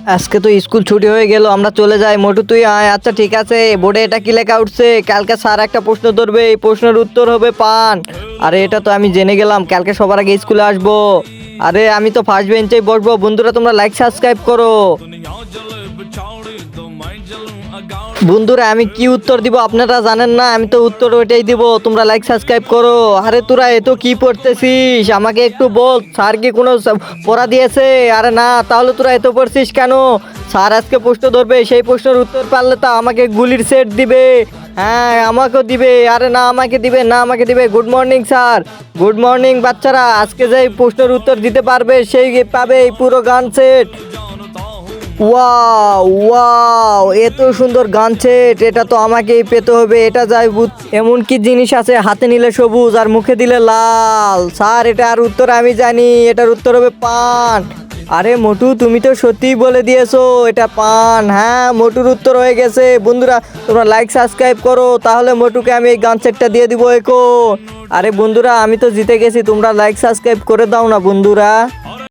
আজকে তো স্কুল ছুটি হয়ে গেল, আমরা চলে যাই। মোটু তুই আয়। আচ্ছা ঠিক আছে। বোর্ডে এটা কি লেখা উঠছে? কালকে স্যার একটা প্রশ্ন ধরবে, এই প্রশ্নের উত্তর হবে পান। আরে এটা তো আমি জেনে গেলাম, কালকে সবার আগে স্কুলে আসবো। আরে আমি তো ফার্স্ট বেঞ্চেই বসবো। বন্ধুরা তোমরা লাইক সাবস্ক্রাইব করো। বন্ধুরা আমি কি উত্তর দিব আপনারা জানেন না, আমি তো উত্তর ওইটাই দিব। তোমরা লাইক সাবস্ক্রাইব করো। আরে তোরা এত কি পড়তেছিস আমাকে একটু বল, স্যার কি কোনো পড়া দিয়েছে? আরে না, তাহলে তোরা এত পড়ছিস কেন? স্যার আজকে প্রশ্ন ধরবে, সেই প্রশ্নের উত্তর পারলে তো আমাকে গুলির সেট দিবে। হ্যাঁ আমাকেও দিবে। আরে না আমাকে দিবে না, আমাকে দিবে। Good morning sir. Good morning বাচ্চারা। আজকে যে প্রশ্নের উত্তর দিতে পারবে সেই পাবে এই পুরো গান সেট। ওয়াও ওয়াও, এত সুন্দর গান সেট, এটা তো আমাকেই পেতে হবে। এটা যাই এমন কি জিনিস আছে হাতে নিলে সবুজ আর মুখে দিলে লাল? স্যার এটার উত্তর আমি জানি, এটার উত্তর হবে পান। আরে মোটু তুমি তো সত্যিই বলে দিয়েছো, এটা পান। হ্যাঁ মোটুর উত্তর হয়ে গেছে। বন্ধুরা তোমরা লাইক সাবস্ক্রাইব করো, তাহলে মোটুকে আমি এই গান সেটটা দিয়ে দিব এখন। আরে বন্ধুরা আমি তো জিতে গেছি, তোমরা লাইক সাবস্ক্রাইব করে দাও না বন্ধুরা।